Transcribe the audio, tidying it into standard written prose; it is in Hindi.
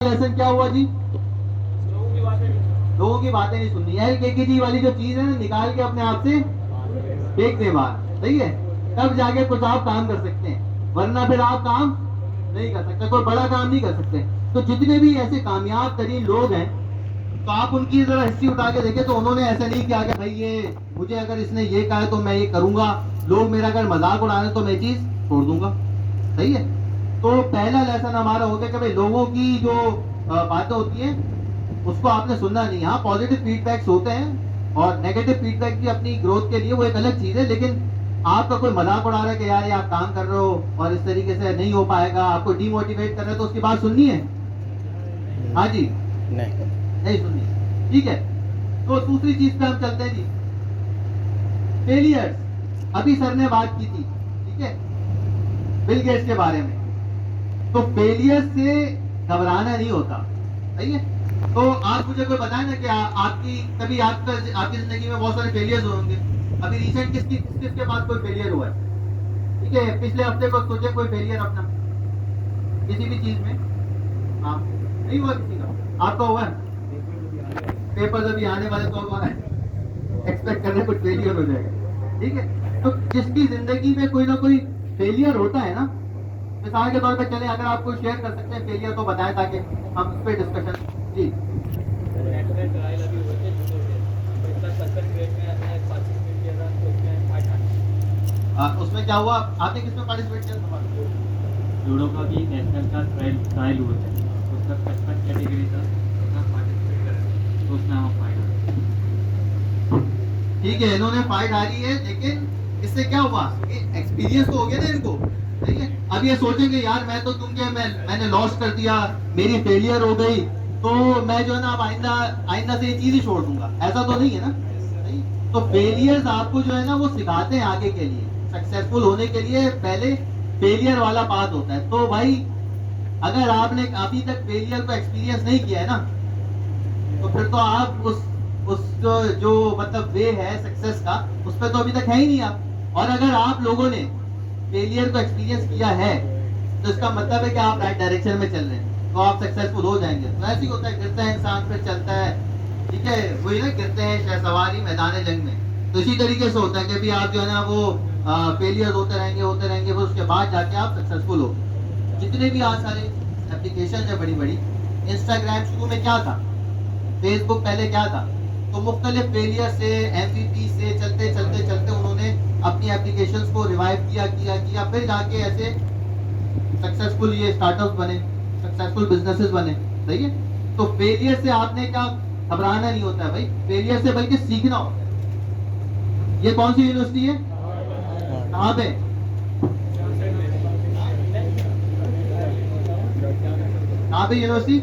लेसन क्या हुआ जी? लोगों की बातें नहीं सुननी है। केकेजी वाली जो चीज है ना, निकाल के अपने आप से फेंक दे बाहर, सही है? तब जाके कुछ आप काम कर सकते हैं, वरना फिर आप काम नहीं कर सकते, कोई बड़ा काम नहीं कर सकते। तो जितने भी ऐसे कामयाब तरीन लोग हैं, तो आप उनकी जरा हिस्ट्री उठा के देखें, तो उन्होंने ऐसा नहीं किया कि भाई ये मुझे अगर इसने ये कहा है तो मैं ये करूंगा, लोग मेरा अगर मजाक उड़ा रहे तो मैं चीज छोड़ दूंगा, सही है? तो पहला लेसन हमारा हो गया कि भाई लोगों की जो बातें होती हैं उसको आपने सुनना नहीं। हाँ, पॉजिटिव फीडबैक्स होते हैं और नेगेटिव फीडबैक भी अपनी ग्रोथ के लिए वो एक अलग चीज है, लेकिन आपका कोई मजाक उड़ा रहा है कि यार ये आप काम कर रहे हो और इस तरीके से नहीं हो पाएगा, आपको डिमोटिवेट कर रहे हो, तो उसकी बात सुननी है? हाँ जी, नहीं सुननी है, ठीक है? तो दूसरी चीज पे हम चलते हैं जी, फेलियर्स। अभी सर ने बात की थी, ठीक है, बिल गेट्स के बारे में। तो फेलियर से घबराना नहीं होता, सही है? तो आप मुझे कोई बताए ना कि आपकी कभी आपकी जिंदगी में बहुत सारे फेलियर्स होंगे। अभी रिसेंट किसके पास कोई फेलियर हुआ है? ठीक है, पिछले हफ्ते को सोचे कोई फेलियर अपना किसी भी चीज में? हाँ, नहीं हुआ किसी का? आपका हुआ है? पेपर अभी आने वाले तो एक्सपेक्ट कर रहे कुछ फेलियर हो जाएगा, ठीक है? तो जिसकी जिंदगी में कोई ना कोई फेलियर होता है ना, मिसाल के तौर पे चले, अगर आप कोई शेयर कर सकते हैं फेलियर तो बताएं, ताकि हम उस पर डिस्कशन। जी, उसमें क्या हुआ? आपने किसमें पार्टिसिपेट किया था? जूडो का भी नेशनल का ट्रायल हुआ था, उसका 55 कैटेगरी था, उसमें पार्टिसिपेट करा तो उसमें हम फाइनल। ठीक है, इन्होंने फाइट हारी है, लेकिन इससे क्या हुआ? एक्सपीरियंस तो हो गया ना इनको, ठीक है? अब ये सोचेंगे यार मैं तो क्योंकि मैंने लॉस कर दिया, मेरी फेलियर हो गई, तो मैं जो है ना अब आइंदा से ये चीज ही छोड़ दूंगा, ऐसा तो नहीं है ना? नहीं? तो फेलियर्स आपको जो है ना वो सिखाते हैं आगे के लिए, सक्सेसफुल होने के लिए पहले फेलियर वाला पाथ होता है। तो भाई अगर आपने अभी तक फेलियर को एक्सपीरियंस नहीं किया है ना, तो फिर तो आप उस जो मतलब वे है सक्सेस का, उस पर तो अभी तक है ही नहीं आप। और अगर आप लोगों ने फेलियर को एक्सपीरियंस किया है, तो इसका मतलब है कि आप राइट डायरेक्शन में चल रहे हैं, तो आप सक्सेसफुल हो जाएंगे। तो ऐसे ही होता है, गिरता है इंसान फिर चलता है, ठीक है? वही ना, गिरते हैं शहसवारी मैदान जंग में। तो इसी तरीके से होता है कि भी आप जो है ना वो फेलियर होते रहेंगे, फिर उसके बाद जाके आप सक्सेसफुल हो। जितने भी आज सारे एप्लीकेशन है बड़ी बड़ी, इंस्टाग्राम शुरू में क्या था, फेसबुक पहले क्या था, तो मुख्तलिफ फेलियर से MVP से चलते चलते चलते उन्होंने अपनी एप्लीकेशंस को रिवाइव किया, फिर जाके ऐसे सक्सेसफुल ये स्टार्टअप बने, सक्सेसफुल बिजनेसेस बने, सही है? तो फेलियर से आपने क्या घबराना नहीं होता है भाई, फेलियर से बल्कि सीखना होता है। ये कौन सी यूनिवर्सिटी है? कहाँ पे? कहाँ पे यूनिवर्सिटी?